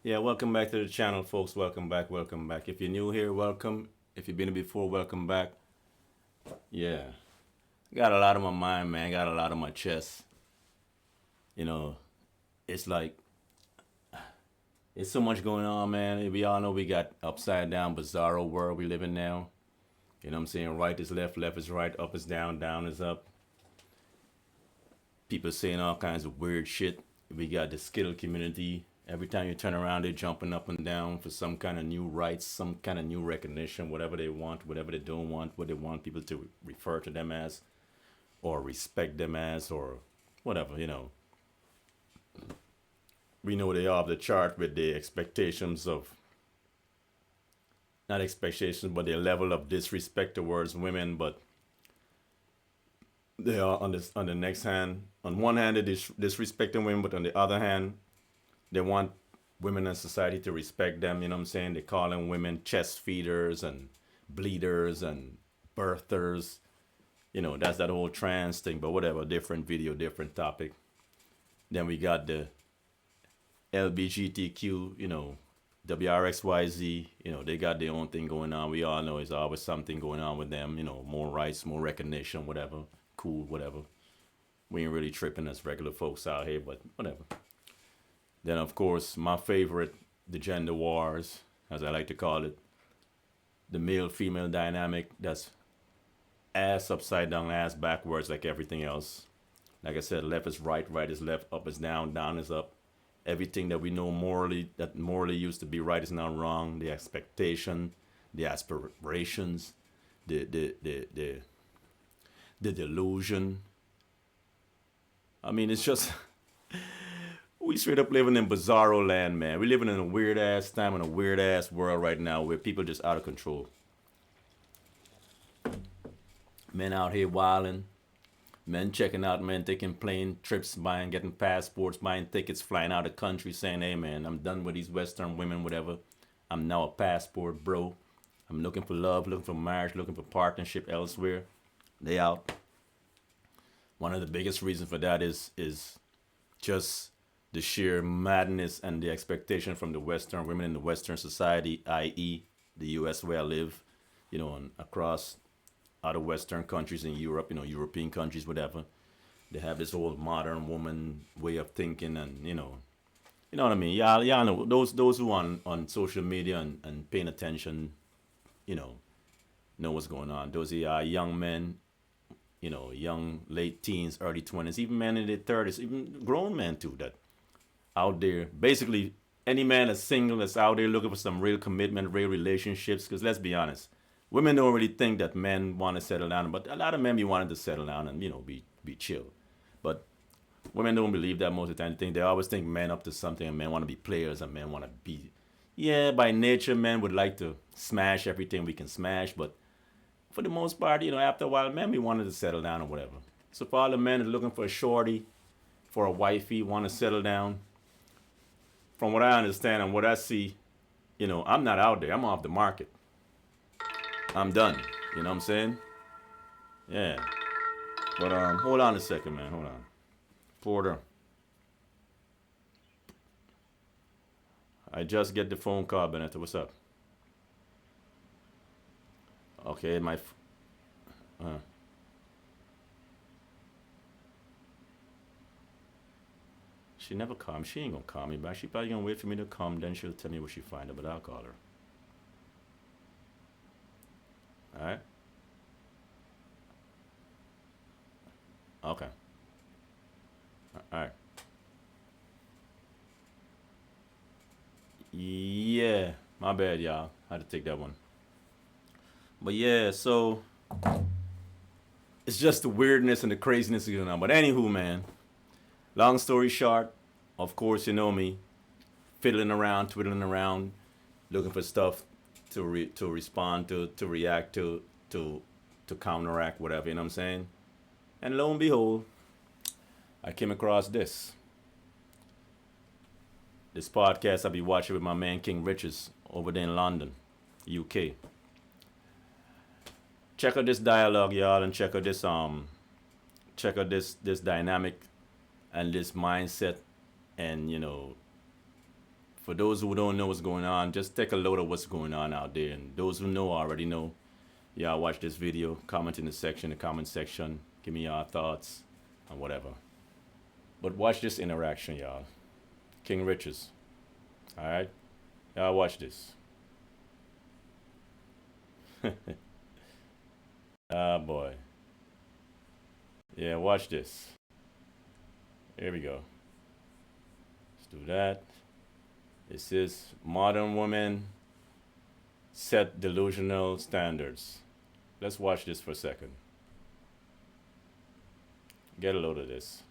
Yeah, welcome back to the channel, folks. Welcome back, welcome back. If you're new here, welcome. If you've been here before, welcome back. Yeah, got a lot on my mind, man. Got a lot on my chest. You know, it's like it's so much going on, man. We all know we got upside down, bizarro world we live in now. You know what I'm saying? Right is left, left is right, up is down, down is up. People saying all kinds of weird shit. We got the skittle community. Every time you turn around, they're jumping up and down for some kind of new rights, some kind of new recognition, whatever they want, whatever they don't want, what they want people to refer to them as, or respect them as, or whatever, We know they are off the chart with the expectations of, not expectations, but their level of disrespect towards women, but they are on the next hand. On one hand, they're disrespecting women, but on the other hand, they want women in society to respect them. You know what I'm saying? They call them women chest feeders and bleeders and birthers. That's that whole trans thing. But whatever, different video, different topic. Then we got the LBGTQ. WRXYZ. They got their own thing going on. We all know there's always something going on with them. More rights, more recognition, whatever. Cool, whatever. We ain't really tripping as regular folks out here, but whatever. Then, of course, my favorite, the gender wars, as I like to call it, the male-female dynamic that's ass upside down, ass backwards like everything else. Like I said, left is right, right is left, up is down, down is up. Everything that we know morally, that morally used to be right is now wrong. The expectation, the aspirations, the delusion. I mean, it's just... We straight up living in bizarro land, man. We living in a weird ass time in a weird ass world right now where people just out of control. Men out here wilding, men checking out, men taking plane trips, getting passports, buying tickets, flying out of the country, saying, "Hey, man, I'm done with these Western women, whatever. I'm now a passport, bro. I'm looking for love, looking for marriage, looking for partnership elsewhere." They out. One of the biggest reasons for that is just the sheer madness and the expectation from the Western women in the Western society, i.e., the U.S. where I live, and across other Western countries in Europe, European countries, whatever. They have this old modern woman way of thinking, and you know what I mean. Yeah, know those who on social media and paying attention, you know what's going on. Those are young men, young late teens, early 20s, even men in their 30s, even grown men too, that out there. Basically, any man that's single that's out there looking for some real commitment, real relationships. Because let's be honest, women don't really think that men want to settle down, but a lot of men be wanting to settle down and be chill. But women don't believe that most of the time. They always think men up to something, and men want to be players, and men want to be. Yeah, by nature, men would like to smash everything we can smash, but for the most part, after a while, men be wanting to settle down or whatever. So for all the men that are looking for a shorty, for a wifey, want to settle down, from what I understand and what I see, I'm not out there. I'm off the market. I'm done. You know what I'm saying? Yeah. But hold on a second, man. Hold on. Porter, I just get the phone call, Benetta. What's up? Okay, uh, she never called me. She ain't gonna call me back. She probably gonna wait for me to come, then she'll tell me what she find out, but I'll call her. Alright? Okay. Alright. Yeah. My bad, y'all. I had to take that one. But yeah, so it's just the weirdness and the craziness going on. But anywho, man, long story short, of course, you know me, fiddling around, twiddling around, looking for stuff to respond to react to counteract whatever. You know what I'm saying? And lo and behold, I came across this podcast I be watching with my man King RITCHZ over there in London, UK. Check out this dialogue, y'all, and check out this dynamic and this mindset and For those who don't know what's going on, just take a load of what's going on out there. And those who know already know. Y'all watch this video, comment in the comment section. Give me your thoughts and whatever. But watch this interaction, y'all. King RITCHZ. Alright? Y'all watch this. Ah, boy. Yeah, watch this. Here we go. Let's do that. This is modern women set delusional standards. Let's watch this for a second. Get a load of this.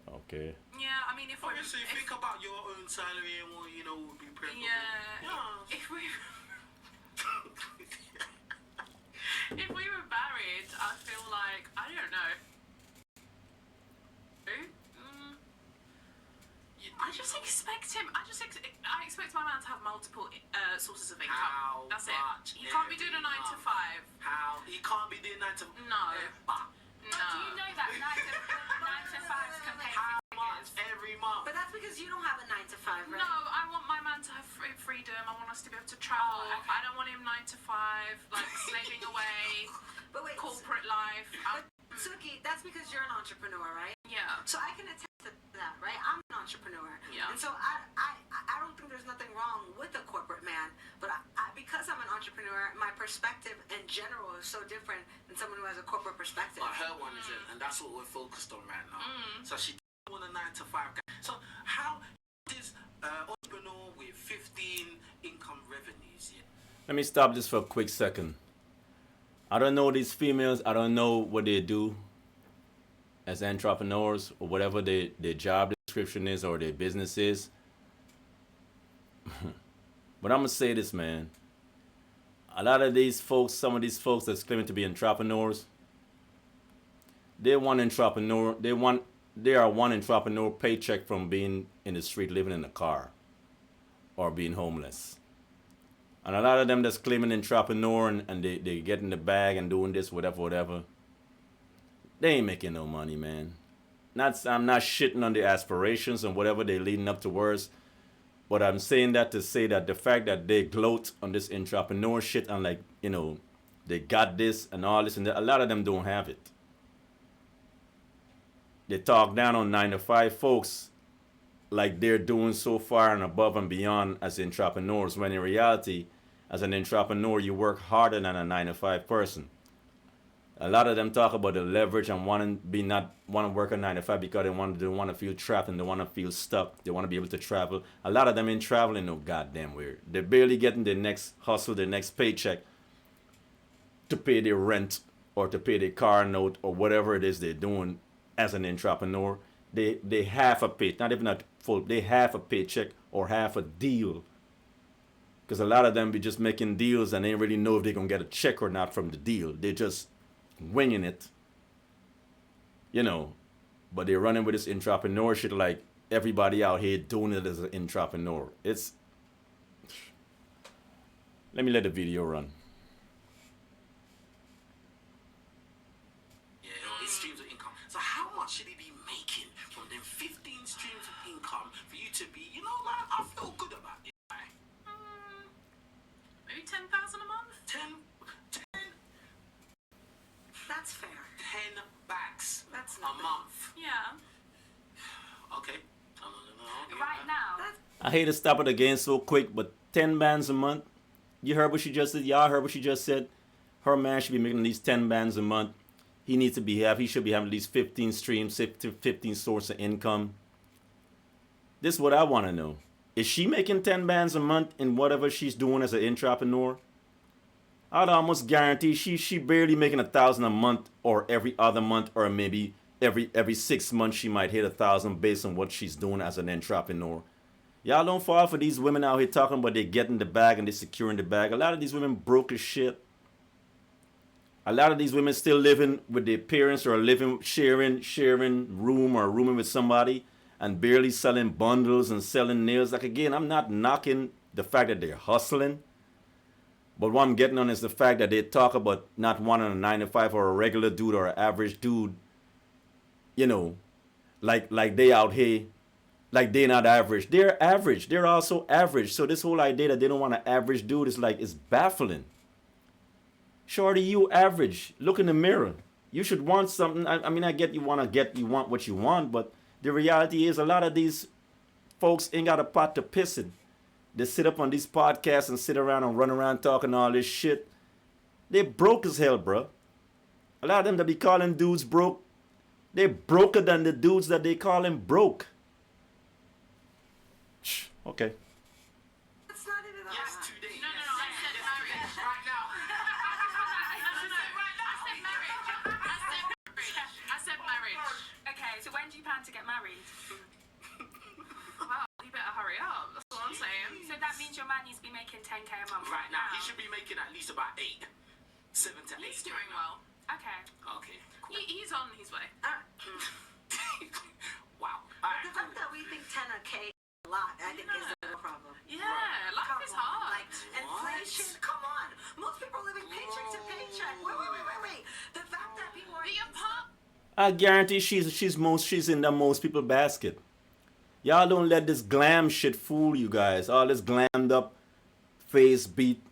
Okay. Yeah, I mean, if obviously think about your own salary and what would be preferable. Yeah. If we if we were married, I feel like I don't know. I just expect him. I expect my man to have multiple sources of income. That's it. He can't be doing a 9 to 5. How? He can't be doing 9 to 5. No. But do you know that 9 to 5s can pay how much every month? But that's because you don't have a 9 to 5, right? No, I want my man to have freedom. I want us to be able to travel. Oh, okay. I don't want him 9 to 5, like slaving away, But wait, corporate life. Suki, that's because you're an entrepreneur, right? Yeah. So I can attest to that, right? I'm an entrepreneur. Yeah. And so I don't think there's nothing wrong with a corporate man, but because I'm an entrepreneur, my perspective in general is so different than someone who has a corporate perspective. But her one isn't, and that's what we're focused on right now. So she doesn't want a 9 to 5 guy. So how is entrepreneur with 15 income revenues? Yeah. Let me stop this for a quick second. I don't know these females. I don't know what they do as entrepreneurs or whatever their job description is or their business is. But I'm going to say this, man. A lot of these folks, some of these folks that's claiming to be entrepreneurs, they are one entrepreneur paycheck from being in the street, living in a car, or being homeless. And a lot of them that's claiming entrepreneur and they get in the bag and doing this, whatever. They ain't making no money, man. I'm not shitting on their aspirations and whatever they're leading up towards. But I'm saying that to say that the fact that they gloat on this entrepreneur shit and like, they got this and all this and that, a lot of them don't have it. They talk down on 9 to 5 folks like they're doing so far and above and beyond as entrepreneurs, when in reality, as an entrepreneur, you work harder than a 9 to 5 person. A lot of them talk about the leverage and want to work a 9 to 5 because they want to feel trapped and they want to feel stuck. They want to be able to travel. A lot of them ain't traveling no goddamn where. They're barely getting their next hustle, their next paycheck to pay their rent or to pay their car note or whatever it is they're doing as an entrepreneur. They half a pay, not even a full, they half a paycheck or half a deal. Because a lot of them be just making deals and they ain't really know if they're going to get a check or not from the deal. They're just winging it. But they're running with this entrepreneur shit like everybody out here doing it as an entrepreneur. Let me let the video run. Yeah, it's streams of income. So how much should he be making from them 15 streams of income for you to be, like, I feel good about it. Maybe 10,000 a month. 10. That's fair. 10 backs That's a nothing. month. Yeah. Okay. Right now. I hate to stop it again so quick, but 10 bands a month. You heard what she just said? Y'all heard what she just said? Her man should be making at least 10 bands a month. He should be having at least 15 streams, 15 sources of income. This is what I want to know. Is she making 10 bands a month in whatever she's doing as an entrepreneur? I'd almost guarantee she barely making 1,000 a month, or every other month, or maybe every 6 months she might hit 1,000 based on what she's doing as an entrepreneur. Y'all don't fall for these women out here talking about they getting the bag and they securing the bag. A lot of these women broke as shit. A lot of these women still living with their parents or sharing room or rooming with somebody and barely selling bundles and selling nails. Like, again, I'm not knocking the fact that they're hustling. But what I'm getting on is the fact that they talk about not wanting a 9 to 5 or a regular dude or an average dude, like they out here Like they're not average. They're average. They're also average. So this whole idea that they don't want an average dude is like, it's baffling. Shorty, you average. Look in the mirror. You should want something. I mean, I get you want what you want, but the reality is a lot of these folks ain't got a pot to piss in. They sit up on these podcasts and sit around and run around talking all this shit. They broke as hell, bro. A lot of them that be calling dudes broke, they're broker than the dudes that they call them broke. Okay. It's not even that. Yes, 2 days. No, I said marriage. Right now. I said marriage. Okay, so when do you plan to get married? Well, you better hurry up. That's what I'm saying. So that means your man needs to be making 10k a month. Right now, he should be making at least about 8. 7 to 8. He's doing well. Okay. Okay. He's on his way. Wow. The Alright, fact that we think 10K is a lot, I think is a real problem. Yeah, life is hard. Like inflation, come on. Most people are living paycheck to paycheck. Wait. The fact that people are. But your pop. I guarantee she's in the most people basket. Y'all don't let this glam shit fool you guys. All this glammed up face beat,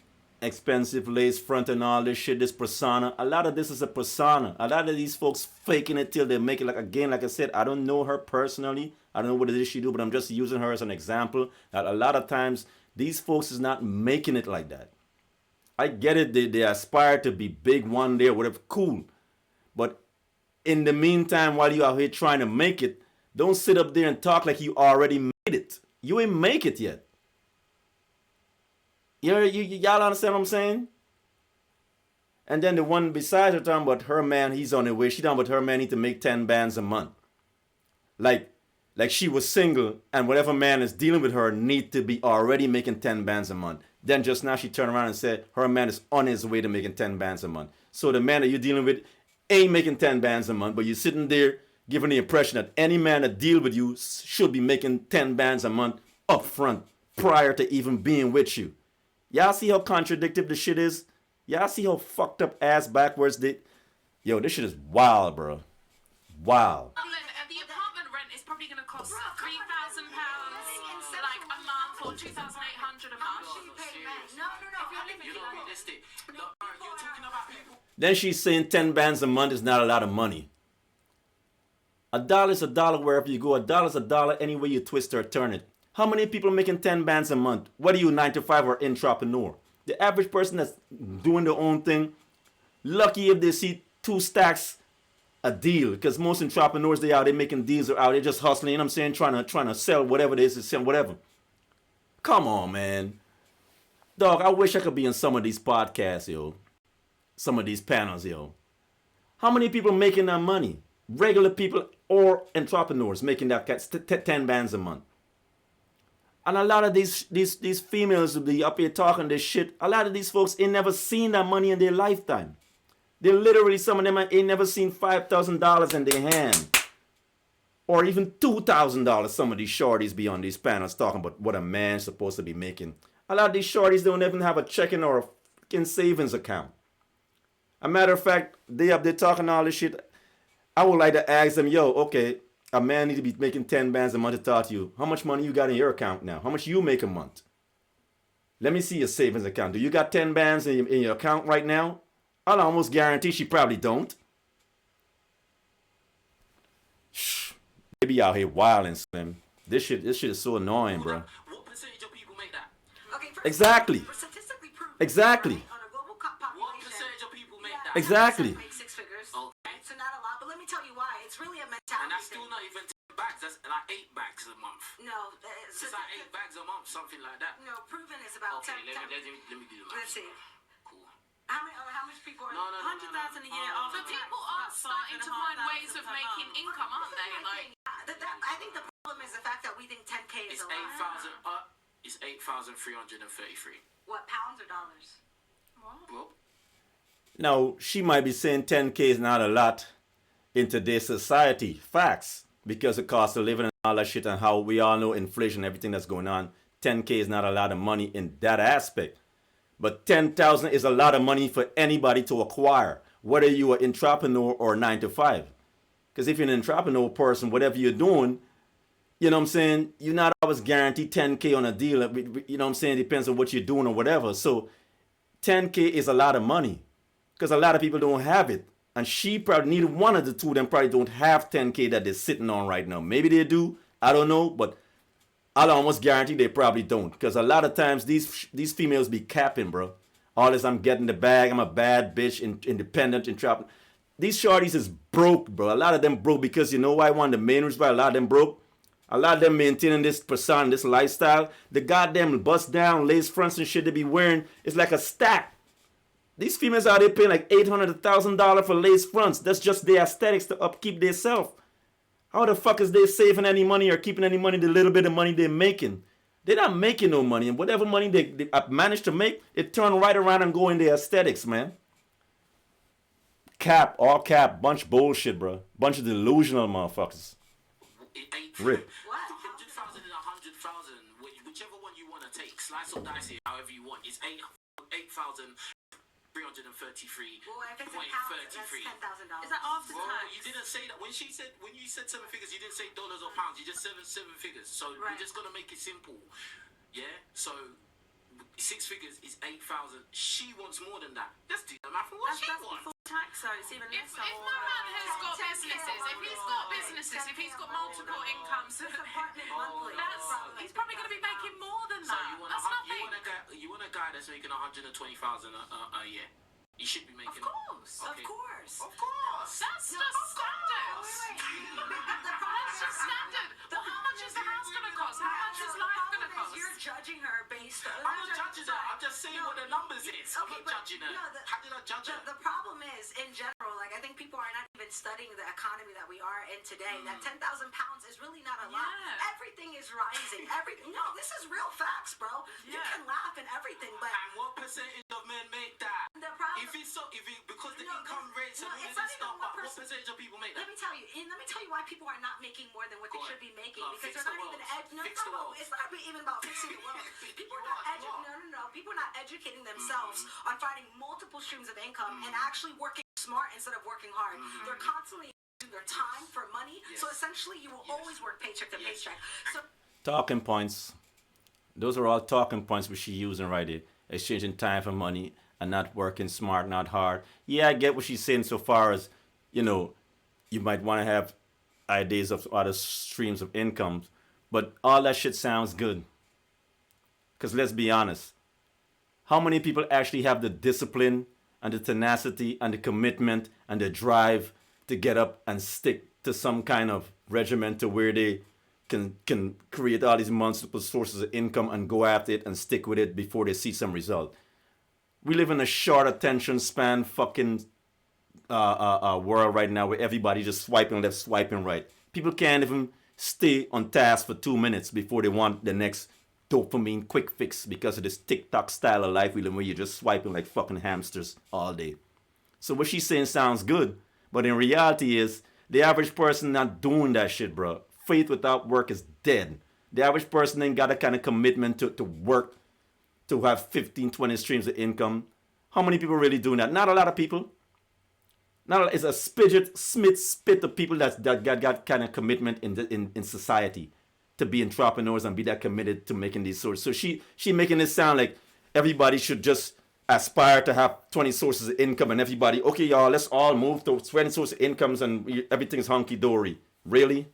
expensive lace front and all this shit, this persona. A lot of this is a persona. A lot of these folks faking it till they make it. Like, again, like I said, I don't know her personally. I don't know what it is she do, but I'm just using her as an example. That a lot of times these folks is not making it like that. I get it. They aspire to be big one day or whatever. Cool. But in the meantime, while you out here trying to make it, don't sit up there and talk like you already made it. You ain't make it yet. Y'all understand what I'm saying? And then the one besides her talking about her man, he's on the way. She talking about her man need to make 10 bands a month. Like she was single and whatever man is dealing with her need to be already making 10 bands a month. Then just now she turned around and said her man is on his way to making 10 bands a month. So the man that you're dealing with ain't making 10 bands a month, but you're sitting there giving the impression that any man that deal with you should be making 10 bands a month up front prior to even being with you. Y'all see how contradictory this shit is? Y'all see how fucked up ass backwards they... Yo, this shit is wild, bro. Wild. The apartment rent is probably going to cost £3,000 like a month or $2,800 a month. No. you're not realistic. No, you're talking about people. Then she's saying 10 bands a month is not a lot of money. A dollar is a dollar wherever you go. A dollar is a dollar any way you twist or turn it. How many people making 10 bands a month? Whether you 9 to 5 or entrepreneur. The average person that's doing their own thing, lucky if they see 2 stacks a deal. Because most entrepreneurs, they making deals or out. They're just hustling, you know what I'm saying? Trying to sell whatever it is, sell whatever. Come on, man. Dog, I wish I could be in some of these podcasts, yo. Some of these panels, yo. How many people making that money? Regular people or entrepreneurs making that 10 bands a month. And a lot of these females will be up here talking this shit. A lot of these folks ain't never seen that money in their lifetime. They literally, some of them ain't never seen $5,000 in their hand. Or even $2,000. Some of these shorties be on these panels talking about what a man's supposed to be making. A lot of these shorties don't even have a checking or a fucking savings account. A matter of fact, they up there talking all this shit. I would like to ask them, yo, okay, a man need to be making 10 bands a month to talk to you. How much money you got in your account now? How much you make a month? Let me see your savings account. Do you got 10 bands in your account right now? I'll almost guarantee she probably don't. Shh. They be out here wilding, Slim. This shit is so annoying, bro. What percentage of people make that? Okay, Exactly. Statistically proven. Exactly. Right, on a global population. What percentage of people make that? Exactly. Make 6 figures. Okay. Right, so not a lot, but let me tell you why. It's really a And mentality that's still thing. not even 10 bags. That's like 8 bags a month. No, It's like 8 bags a month, something like that. No, proven is about Okay, 10. let me do the math. Let's see. Cool. How much people are... No. 100,000 a year after But people are starting to find ways of making income, aren't they? Like, I think the problem is the fact that we think 10K is It's a lot. 8,000. It's 8,333. What, pounds or dollars? Well, Now, she might be saying 10K is not a lot in today's society. Facts. Because the cost of living and all that shit and how we all know inflation and everything that's going on. 10K is not a lot of money in that aspect. But 10,000 is a lot of money for anybody to acquire. Whether you're an entrepreneur or 9 to 5. Because if you're an entrepreneur person, whatever you're doing, You know what I'm saying? You're not always guaranteed 10K on a deal. You know what I'm saying? Depends on what you're doing or whatever. So 10K is a lot of money because a lot of people don't have it. And she probably neither one of the two of them probably don't have 10K that they're sitting on right now. Maybe they do. I don't know, but I'll almost guarantee they probably don't. Because a lot of times these females be capping, bro. All this, I'm getting the bag, I'm a bad bitch, independent, and trap. These shorties is broke, bro. A lot of them broke because you know why? One of the main reasons why a lot of them broke? A lot of them maintaining this persona, this lifestyle. The goddamn bust down lace fronts and shit they be wearing is like a stack. These females out there paying like $800 to $1,000 for lace fronts. That's just their aesthetics to upkeep their self. How the fuck is they saving any money or keeping any money, the little bit of money they're making? They're not making no money. And whatever money they managed to make, it turn right around and go in their aesthetics, man. Cap, all cap, bunch bullshit, bro. Bunch of delusional motherfuckers. Rip. What? 100,000 and 100,000, whichever one you want to take. Slice or dice it, however you want. It's 8,333. Well, if it's a pound, that's $10,000. Is that after Well, tax? you didn't say that when you said seven figures, you didn't say dollars or pounds. You just seven figures. So Right. we're just gonna make it simple, yeah. So 6 figures is 8,000. She wants more than that. Let's do the math for what That's she before wants. tax, so it's even If less. my man has got businesses, if he's got multiple incomes, This apartment monthly. he's probably going to be making more than So that. you want That's nothing. you want a guy that's making 120,000 a year. You should be making. Of course. Okay. Of course. Of course. That's just standard. That's just standard. Well, how much is the house going to cost? How much is life going to cost? You're judging her based on. I'm not judging her. I'm just saying what the numbers is. I'm not judging her. How did I judge her? The problem is, in general, like I think people are not even studying the economy that we are in today. That 10,000 pounds is really not a lot. Yeah. Everything is rising. Everything. No, this is real facts, bro. You Yeah. can laugh and everything, but And what percentage of men make that? the problem. Because the No, income rates and all it's this not even stuff, one but what person. percentage of people make that? Let me tell you, why people are not making more than what Go they on. should be making No, because fix they're the not world. even Fix the world. it's not even about fixing the world. People are not people are not educating themselves Mm-hmm. on finding multiple streams of income and actually working smart instead of working hard. They're constantly using their time for money. Mm-hmm. Yes. So essentially you will always work paycheck to Yes. paycheck. So Talking points. Those are all talking points which she using right there. Exchanging time for money and not working smart, not hard. Yeah, I get what she's saying so far as, you know, you might want to have ideas of other streams of income, but all that shit sounds good. Because let's be honest, how many people actually have the discipline and the tenacity and the commitment and the drive to get up and stick to some kind of regimen to where they can create all these multiple sources of income and go after it and stick with it before they see some result? We live in a short attention span fucking world right now where everybody just swiping left, swiping right. People can't even stay on task for 2 minutes before they want the next dopamine quick fix because of this TikTok style of life we live where you're just swiping like fucking hamsters all day. So what she's saying sounds good, but in reality is the average person not doing that shit, bro. Faith without work is dead. The average person ain't got a kind of commitment to work to have 15, 20 streams of income. How many people really doing that? Not a lot of people. It's a spit of people that got kind of commitment in society to be entrepreneurs and be that committed to making these sources. So she making it sound like everybody should just aspire to have 20 sources of income and everybody, okay, y'all, let's all move to 20 sources of incomes and everything's hunky-dory. Really?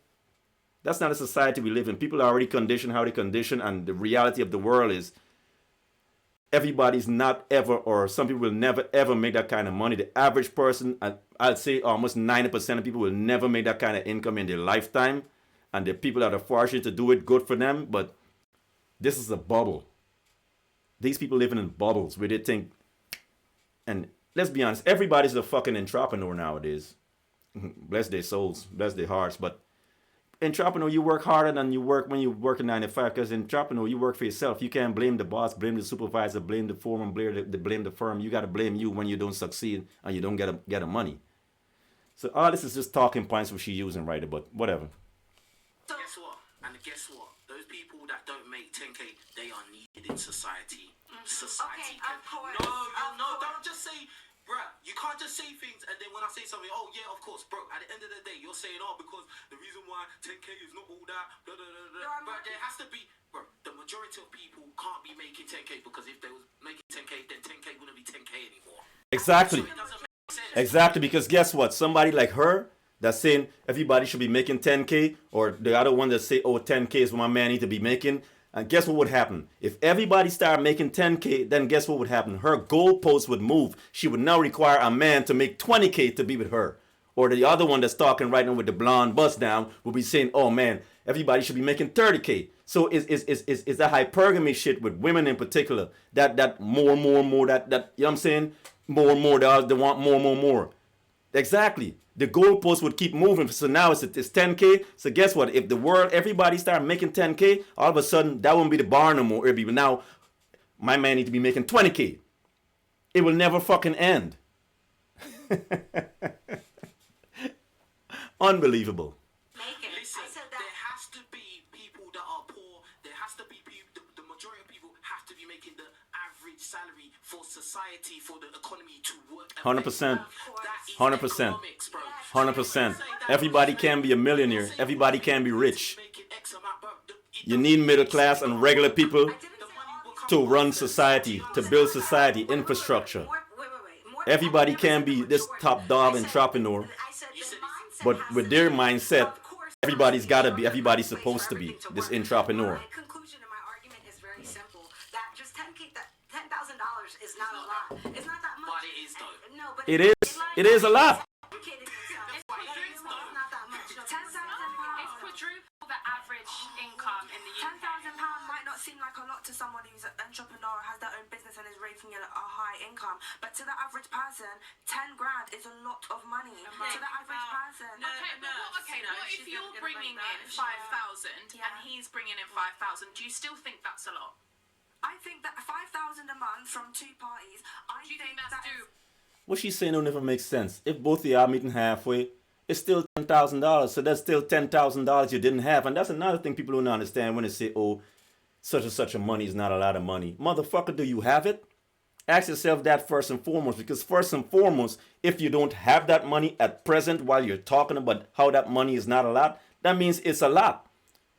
That's not a society we live in. People are already conditioned how they condition, and the reality of the world is everybody's not ever, or some people will never ever make that kind of money. The average person, I'd say almost 90% of people will never make that kind of income in their lifetime. And the people that are fortunate to do it, good for them. But this is a bubble. These people living in bubbles where they think, and let's be honest, everybody's a fucking entrepreneur nowadays. Bless their souls, bless their hearts. But entrepreneur, you work harder than you work when you work in 9 to 5, because entrepreneur, you work for yourself. You can't blame the boss, blame the supervisor, blame the foreman, blame the firm. You got to blame you when you don't succeed and you don't get the money. So all this is just talking points which she's using right there, but whatever. Guess what? And guess what? Those people that don't make 10K, they are needed in society. Society. Okay, of course. No, don't just say, bruh. You can't just say things and then when I say something, oh yeah, of course, bro. At the end of the day, you're saying, oh, because the reason why 10K is not all that, blah, blah, blah, blah. But there has to be, bro. The majority of people can't be making 10K because if they was making 10K, then 10K wouldn't be 10K anymore. Exactly. So it doesn't make sense. Exactly, because guess what? Somebody like her that's saying everybody should be making 10K, or the other one that say, oh, 10K is what my man need to be making. And guess what would happen? If everybody started making 10K, then guess what would happen? Her goalposts would move. She would now require a man to make 20K to be with her. Or the other one that's talking right now with the blonde bust down will be saying, oh man, everybody should be making 30K. So is that hypergamy shit with women in particular, that more, that you know what I'm saying? More, they want more. Exactly. The goalpost would keep moving. So now it's 10K. So guess what? If the world, everybody start making 10K, all of a sudden that won't be the bar no more. It'll be, now my man need to be making 20K. It will never fucking end. Unbelievable. Listen, there has to be people that are poor. There has to be people, the majority of people have to be making the average salary for society, for the economy to work. 100%. 100%. 100%. Everybody can be a millionaire. Everybody can be rich. You need middle class and regular people to run society, to build society, infrastructure. Everybody can be this top dog entrepreneur, but with their mindset, everybody's got to be, everybody's supposed to be this entrepreneur. My conclusion to my argument is very simple. That just $10,000 is not a lot. It's not that much. But it is though. No, but It is. It is a lot. It's quadruple the average income in the UK. £10,000 might not seem like a lot to someone who's an entrepreneur, has their own business and is raking a high income, but to the average person, 10 grand is a lot of money. To the average person. What if you're bringing in 5,000 and he's bringing in 5,000? Do you still think that's a lot? I think that 5,000 a month from two parties, Do you think that's doable? What she's saying don't never make sense. If both of y'all meeting halfway, it's still $10,000. So that's still $10,000 you didn't have. And that's another thing people don't understand when they say, oh, such and such a money is not a lot of money. Motherfucker, do you have it? Ask yourself that first and foremost. Because first and foremost, if you don't have that money at present while you're talking about how that money is not a lot, that means it's a lot.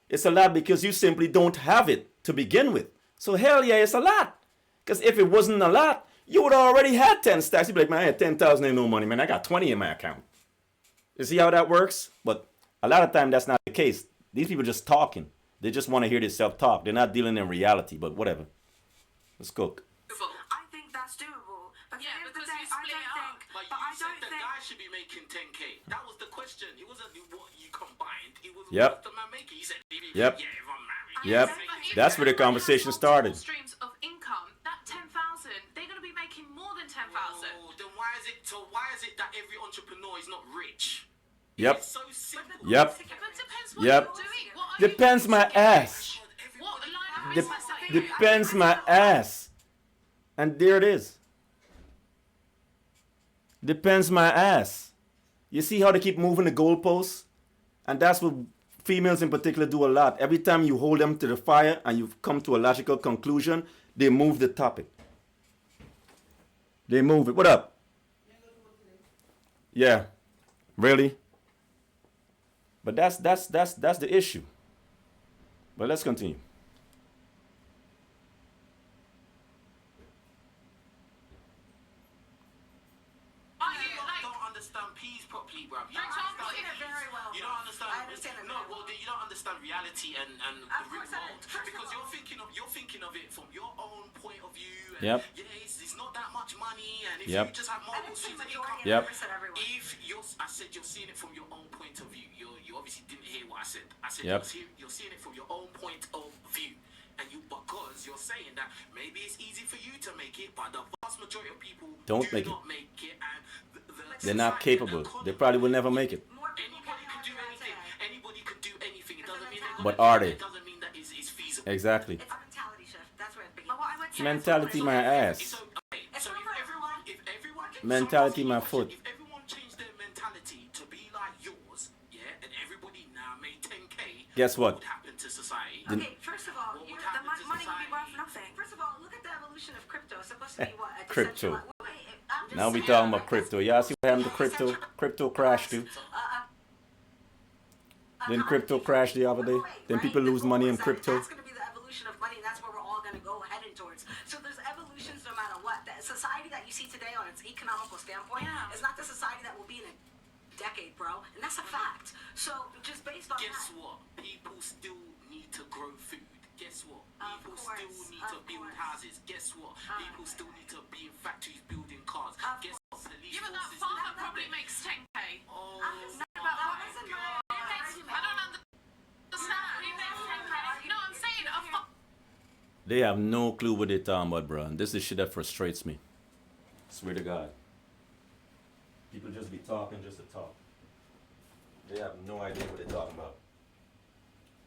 It's a lot because you simply don't have it to begin with. So hell yeah, it's a lot. Because if it wasn't a lot, you would already had 10 stacks. You'd be like, man, I had 10,000 ain't no money, man. I got 20 in my account. You see how that works? But a lot of time that's not the case. These people just talking. They just want to hear this self-talk. They're not dealing in reality, but whatever. Let's cook. I think that's doable. But Yeah, at the end of the because day, you I split it don't up. think. But But I you said don't the think. guy should be making 10K. That was the question. It wasn't what you combined. It was Yep. what the man making. You said, Yep. yeah, if I'm married. Yep. But if That's where the everybody conversation has multiple started. Streams of income, that 10,000, they're going to be making more than 10,000. Oh, then why is it that every entrepreneur is not rich? Yep. It's so simple. Yep. But it depends what Yep. you're doing. What are Depends you my doing to get ass. rich? What line of Dep- business are you in? depends my ass. And there it is. Depends my ass. You see how they keep moving the goalposts? And that's what females in particular do a lot. Every time you hold them to the fire and you come to a logical conclusion, they move the topic. They move it. What up? Yeah. Really? But that's the issue. But let's continue. Are you like, don't understand peas properly, bruv. for example, if Very well. You don't understand. I understand it No, very well, you don't understand reality and the Of real course I world don't. First of because all- you're thinking of it from your own point of view. And Yep. Yeah, it's not that much money, and if Yep. you just have I multiple didn't say streams of majority, income. Yep. I never said everyone. If I said you're seeing it from your own point of view. You obviously didn't hear what I said. I said Yep. you're seeing it from your own point of view. And because you're saying that maybe it's easy for you to make it, but the vast majority of people Don't do make it. not make it, and They're not society and capable. economy- They probably will never make it. More people Anybody can do get anything. health Anybody can do anything. It doesn't mean they're But gonna are do it. they? It doesn't mean that it's feasible. Exactly. It's a mentality shift. That's where it begins. But what I would say Mentality is my ass. So, okay, It's so not for everyone. if everyone Mentality so my if foot. If everyone changed their mentality to be like yours, yeah, and everybody now made 10K, Guess what? would happen to society? Okay, first of all, What you would know, happen the to money would be society? worth nothing. first of all, look at the evolution of crypto. It's supposed to be what? A Crypto. decentralized- Wait, I'm Now we talking about crypto. Y'all see what happened to crypto? Crypto crashed too. Didn't crypto crash the other day? Then people lose money in crypto. That's going to be the evolution of money. That's where we're all going to go heading towards. So there's evolutions no matter what. The society that you see today on its economical standpoint is not the society that will be in a decade, bro. And that's a fact. So just based on Guess that. what? People still need to grow food. Guess what? Of People course, still need to of build course. houses. Guess what? People still need to be in factories building cars. Of Guess what? Police Yeah, but that forces. farmer probably makes 10k. Oh, I'm just But that what? wasn't my I don't understand. Who makes 10k? You know what I'm saying? They have no clue what they're talking about, bro. And this is shit that frustrates me. Swear to God. People just be talking just to talk. They have no idea what they're talking about.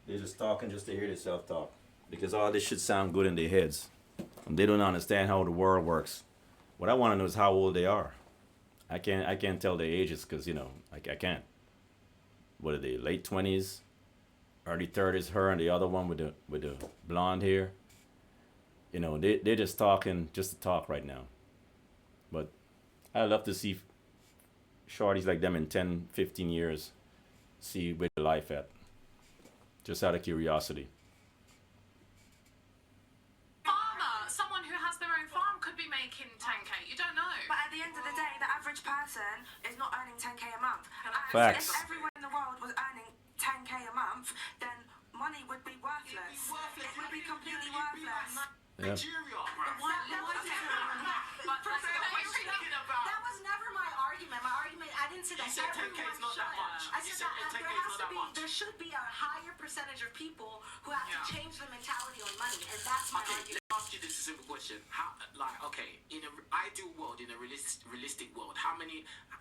They're just talking just to hear themselves talk. Because all this shit sound good in their heads. And they don't understand how the world works. What I want to know is how old they are. I can't tell their ages because, you know, I can't. What are they, late 20s? Early 30s, her and the other one with the blonde hair. You know, they're just talking just to talk right now. But I love to see shorties like them in 10, 15 years, see where their life at. Just out of curiosity. Farmer, someone who has their own farm could be making 10k. You don't know. But at the end of the day, the average person is not earning 10k a month. And Facts. if everyone in the world was earning 10k a month, then money would be worthless. It would be completely worthless. Yeah. Nigeria, That was never my argument. My argument, I didn't say that You said 10K is not that much. I You said said that 10K is not that much. there should be a higher percentage of people who have to change their mentality on money, and that's my Okay, let argument. me ask you this simple question. How, like, okay, in an ideal world, in a realistic world,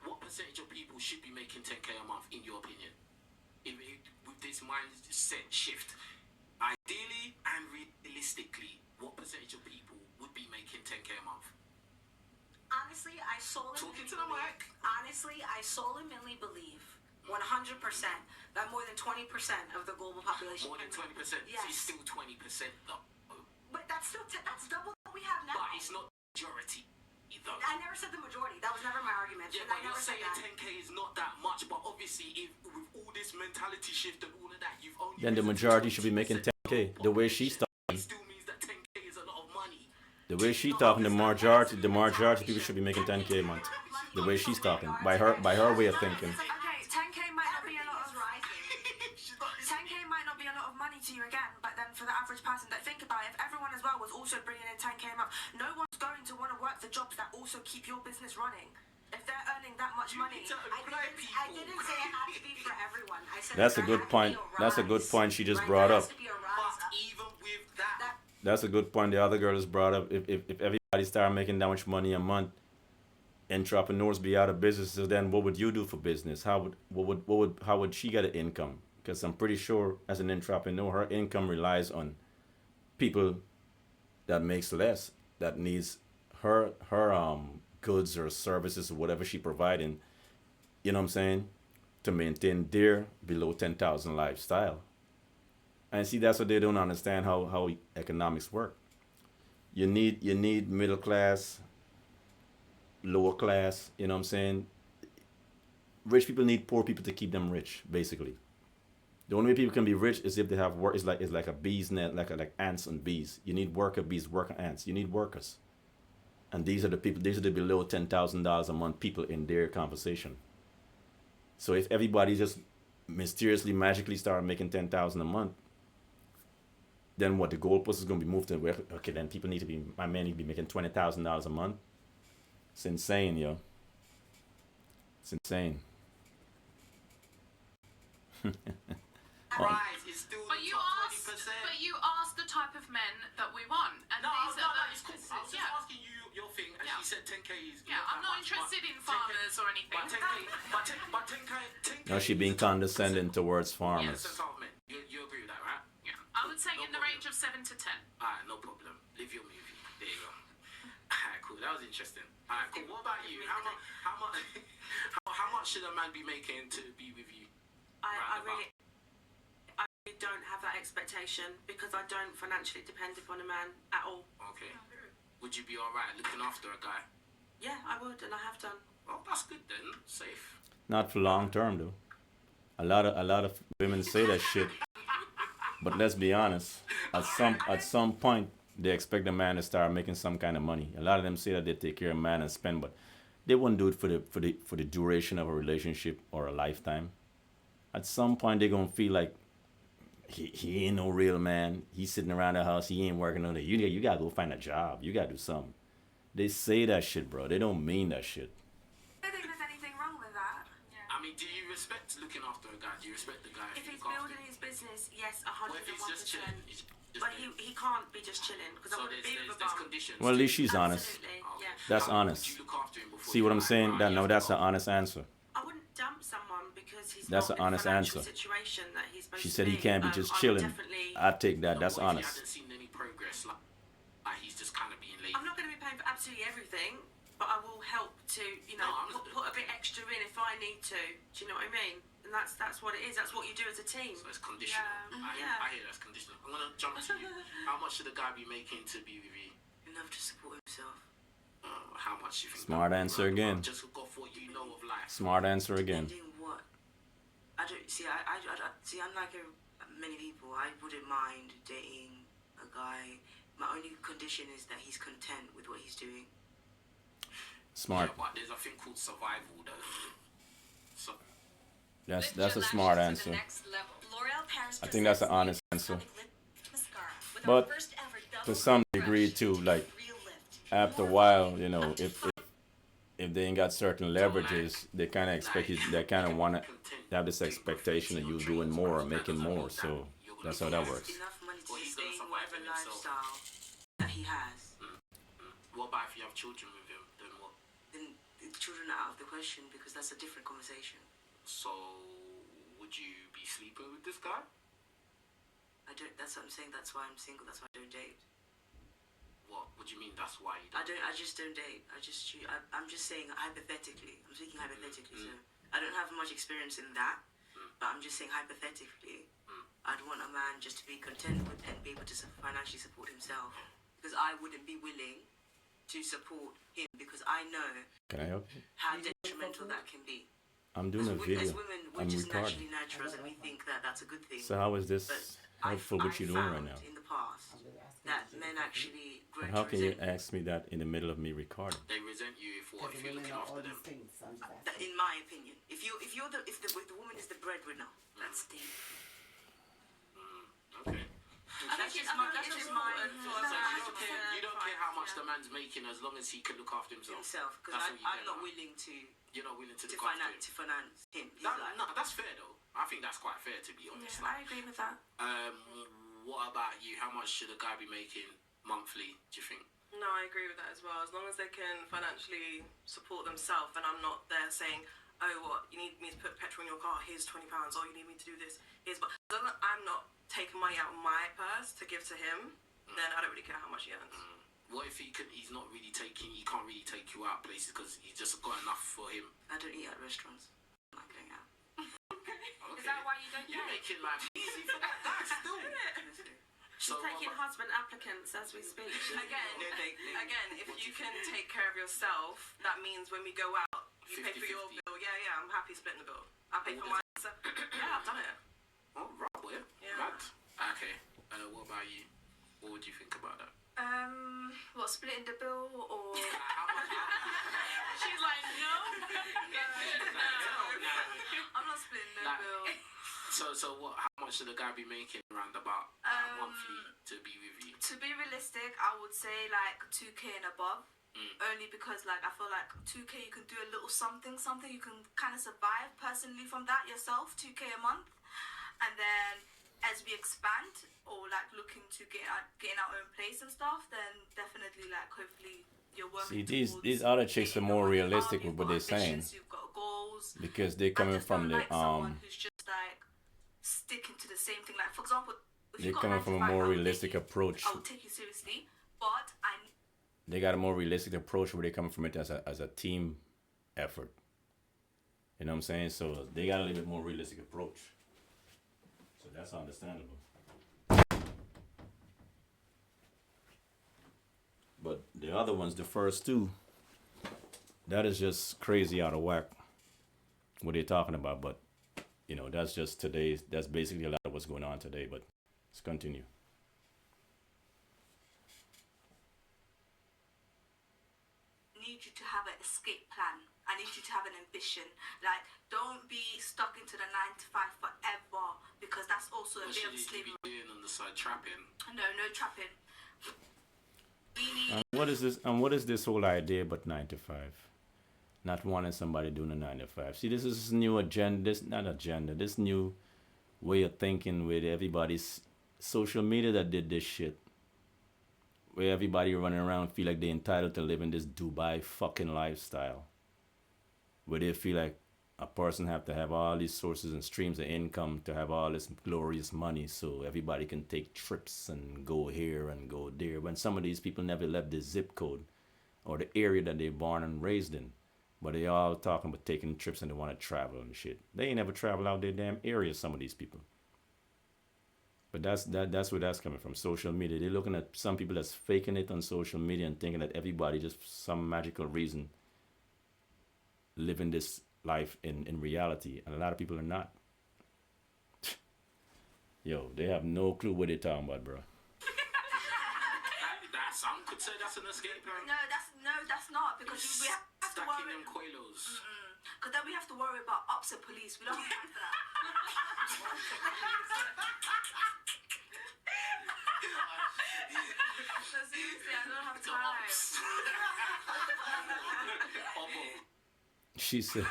what percentage of people should be making 10k a month, in your opinion? With this mindset shift, ideally and realistically, what percentage of people would be making 10k a month? Honestly, I solely Talking to the mic. Honestly, I solemnly believe 100% that more than 20% of the global population. More than 20%. Yes. So it's still 20% though. But that's still that's double what we have now. But it's not majority though. I never said the majority. That was never my argument. Yeah, and but I you're never said saying that. 10k is not that much, but obviously if with all this mentality shift and all of that, you've only Then the risen to majority should be 20% making of 10k. the The way she's population. talking. It still means that 10k is a lot of money. The way she's talking, the majority people should be making 10k a month. The way she's talking, by her way of thinking. Okay, 10k might not be a lot of 10k might not be a lot of money to you again, but then for the average person, that think about it, if everyone as well was also bringing in 10k a month, no one's going to want to work the jobs that also keep your business running. If they're earning that much money. I didn't say it had to be for everyone. I said That's a there good had to point. be a That's a good rise, point she just right? brought There up. has to be a rise But even with that, That's a good point the other girl has brought up. If everybody started making that much money a month, entrepreneurs be out of business. So then, what would you do for business? How would she get an income? Because I'm pretty sure as an entrepreneur, her income relies on people that makes less, that needs her goods or services or whatever she providing. You know what I'm saying? To maintain their below 10,000 lifestyle. And see, that's what they don't understand how economics work. You need middle class, lower class, you know what I'm saying? Rich people need poor people to keep them rich, basically. The only way people can be rich is if they have work. It's like a bee's net, like ants and bees. You need worker bees, worker ants. You need workers. And these are the people, these are the below $10,000 a month people in their conversation. So if everybody just mysteriously, magically start making 10,000 a month, then what, the goalpost is going to be moved to where, okay, then people need to be, my man need to be making $20,000 a month. It's insane, yo. It's insane. rise is still But the you top asked, 20%. but you asked the type of men that we want, and No, these no, are no, the, it's cool. I was just yeah. asking you your thing, and Yeah. she said 10k is Yeah, I'm not interested in farmers or anything. But 10k, Now she being condescending towards Yes, farmers. that's all, man. You agree with that, right? Yeah, I would say No in the problem. range of 7 to 10. Alright, no problem. Live your movie. There you go. Alright, cool. That was interesting. Alright, cool. What about you? How much should a man be making to be with you? I really don't have that expectation because I don't financially depend upon a man at all. Okay. Would you be alright looking after a guy? Yeah, I would, and I have done. Well, that's good then. Safe. Not for long term though. A lot of women say that shit, but let's be honest. At some point, they expect a man to start making some kind of money. A lot of them say that they take care of a man and spend, but they wouldn't do it for the duration of a relationship or a lifetime. At some point, they're gonna feel like he ain't no real man. He's sitting around the house. He ain't working on it. You gotta go find a job. You gotta do something. They say that shit, bro. They don't mean that shit. I don't think there's anything wrong with that. I mean, do you respect looking after a guy? Do you respect the guy? If you he's look after building him? his business, yes, What if he's just 101%. chilling? He's just But chilling? he can't be just chilling because I So wouldn't be with a there's bum. conditions. Well, at to least it. she's honest. Absolutely, Okay. yeah. That's How honest. would you look after him before See you what I'm like, saying? right, That you no, have to that's go? an honest answer. I wouldn't dump someone because he's That's not an in honest the financial answer. situation that he's supposed She to said he be. can't be just I would chilling. definitely. I take that. That's What if honest. he hasn't seen any progress? Like he's just kind of being lazy. I'm not going to be paying for absolutely everything, but I will help to, you know, No, I'm- put a bit extra in if I need to. Do you know what I mean? And that's what it is. That's what you do as a team. So it's conditional. Yeah. I hear that's conditional. I'm gonna jump to you. How much should a guy be making to be with you? Enough to support himself. How much you think? Smart that- answer again. Just go for what you know of life. Smart answer again. Depending what. I don't see. I see. Unlike many people, I wouldn't mind dating a guy. My only condition is that he's content with what he's doing. Smart. Yeah, but there's a thing called survival though. So That's a smart answer. I think that's an honest answer. But to some degree too, like after a while, you know, if they ain't got certain leverages, they kind of expect you. They kind of want to have this expectation of you doing more or making more. So that's how that works. Enough money to Well, he's sustain gonna whatever survive himself. lifestyle that he has. what about if you have children with him? Then what? Then the children are out of the question because that's a different conversation. So would you be sleeping with this guy? I don't. That's what I'm saying. That's why I'm single. That's why I don't date. What do you mean? That's why you I don't? don't. I just don't date. I'm just saying hypothetically. I'm speaking hypothetically. So I don't have much experience in that, but I'm just saying hypothetically. I'd want a man just to be content with and be able to financially support himself, because I wouldn't be willing to support him because I know Can I help you? how detrimental that can be. I'm doing a As video. women, we're I'm just recording. naturally nurturers and we think that that's a good thing. So how is this But helpful? What you doing right now? In the past, that men actually grow And how to can you resent ask me that in the middle of me recording? They resent you if what? If you're looking after them. that, in my opinion. If the woman is the breadwinner, that's deep. Okay. That's just my You don't care how much the man's making as long as he can look after himself. because That's what you I'm care not about. willing to You're not willing to look after him. finance him. He's That, like, no, that's fair though. I think that's quite fair to be honest. Yeah, I agree with that. What about you? How much should a guy be making monthly? Do you think? No, I agree with that as well. As long as they can financially support themselves, and I'm not there saying, "Oh, what you need me to put petrol in your car? Here's £20. Oh, you need me to do this. Here's." But as long as I'm not taking money out of my purse to give to him, then I don't really care how much he earns. What if he's not really taking? He can't really take you out places because he's just got enough for him. I don't eat at restaurants. I'm not going out. Okay. Is that why you don't You're date? making life easy for that guy still. So what Taking about- husband applicants as we speak. Again, if you can take care of yourself, that means when we go out, you pay for your 50-50. bill. Yeah, I'm happy splitting the bill. I pay for mine. So, yeah, I've done it. Oh, right, boy. Yeah. Mad. Okay. What about you? What would you think about that? What, splitting the bill or? How much? She's like, no. I'm not splitting the Like- bill. So what? How much should a guy be making around about monthly to be with you? To be realistic, I would say like 2K and above. Only because like I feel like 2K you can do a little something you can kind of survive personally from that yourself, 2K a month, and then as we expand or like looking to getting our own place and stuff, then definitely like hopefully you're working. See, towards these other chicks are getting more your money realistic up, with what you've they're got saying ambitions, you've got goals. because they're I coming just from don't the like someone who's just like sticking to the same thing. Like for example, if they're you've got coming from a 9 to 5, more I would realistic take you- approach. I would take you seriously, but I They got a more realistic approach where they're coming from it as a team effort. You know what I'm saying? So they got a little bit more realistic approach. So that's understandable. But the other ones, the first two, That is just crazy out of whack. What they're talking about, but that's just today's. That's basically a lot of what's going on today. But let's continue. Need you to have an escape plan. I need you to have an ambition. Like, don't be stuck into the 9 to 5 forever, because that's also a What bit should of you be slavery. doing on the side? Trapping? No trapping. We need And what is this? And what is this whole idea about 9 to 5? Not wanting somebody doing a 9 to 5. See, this is this new agenda. This not agenda. This new way of thinking with everybody's social media that did this shit. Where everybody running around feel like they're entitled to live in this Dubai fucking lifestyle. Where they feel like a person have to have all these sources and streams of income to have all this glorious money so everybody can take trips and go here and go there. When some of these people never left the zip code or the area that they're born and raised in. But they all talking about taking trips and they want to travel and shit. They ain't never traveled out their damn area, some of these people. But that's where that's coming from. Social media. They're looking at some people that's faking it on social media and thinking that everybody just for some magical reason living this life in reality. And a lot of people are not. Yo, they have no clue what they're talking about, bro. Some could say that's an escape plan. No, that's not, because we have to Stacking worry. them coilos. Because then we have to worry about ops and police. We don't have time for that. So seriously, I don't have time. She said,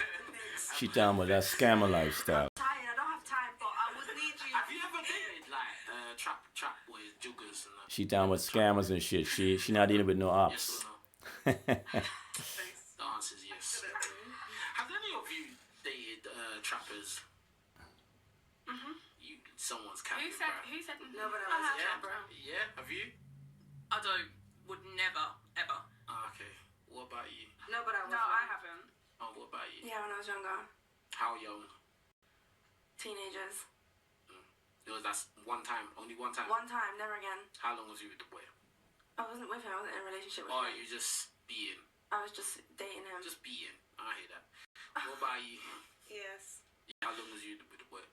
she talking about that scammer lifestyle. Tired. I don't have time, but I would need you. Have you ever dated like trap boys, juggers, and that? She talking about scammers and shit. She not dealing with no Yes ops. or no? The answer is yes. Have any of you dated trappers? Someone's capping, Who said? bruh. Who said? No, but I was a Yeah, trapper. yeah. Have you? I would never, ever. Okay. What about you? No, but I was. No, I haven't. Oh, what about you? Yeah, when I was younger. How young? Teenagers. That's one time, only one time. One time, never again. How long was you with the boy? I wasn't with him, I wasn't in a relationship with Oh, him. you just being, I was just dating him. just being. I hear that. What about you? Yes. How long was you with the boy?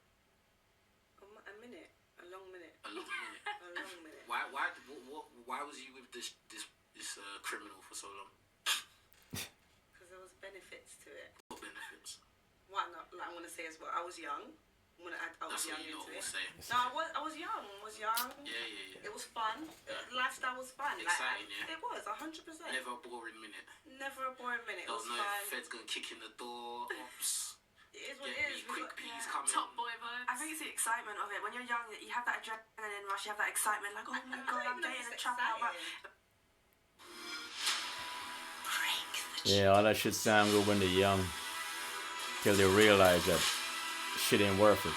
A minute. A long minute. A long minute. A long minute. Why was you with this criminal for so long? Because there was benefits to it. What benefits? Why not? Like, I'm gonna say as well. I was young. When I was That's young what you into all it. say. No, I was young. Yeah. It was fun. Lifestyle was fun. Exciting, yeah. It was 100%. Never a boring minute. Never a boring minute. It There was was no fun. feds gonna kick in the door. Ops. It is what Get it me is. quick peas coming. Top boy vibes. I think it's the excitement of it. When you're young, you have that adrenaline rush, you have that excitement, like, oh my god, I'm dating a trapper. Yeah, all that shit sound good when they're young. Till they realize that shit ain't worth it.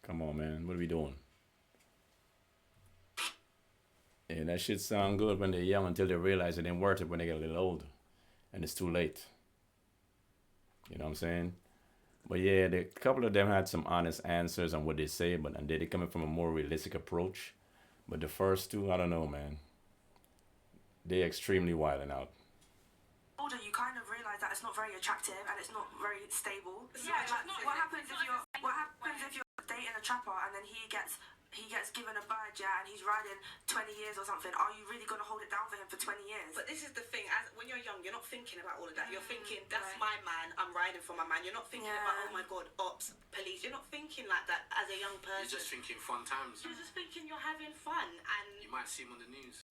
Come on, man. What are we doing? Yeah, that shit sound good when they're young until they realize it ain't worth it when they get a little older. And it's too late. You know what I'm saying? But yeah, a couple of them had some honest answers on what they say, and they're coming from a more realistic approach. But the first two, I don't know, man. They're extremely wilding out. Older, you kind of realise that it's not very attractive and it's not very stable. Yeah, like, it's not- what happens it's if not you're like a what happens if you're dating a trapper and then he gets given a badge, yeah, and he's riding 20 years or something? Are you really gonna hold it down for him for 20 years? But this is the thing, as when you're young, you're not thinking about all of that. You're thinking, that's my man, I'm riding for my man. You're not thinking about, oh my god, ops, police. You're not thinking like that as a young person. You're just thinking fun times. You're just thinking you're having fun and You might see him on the news.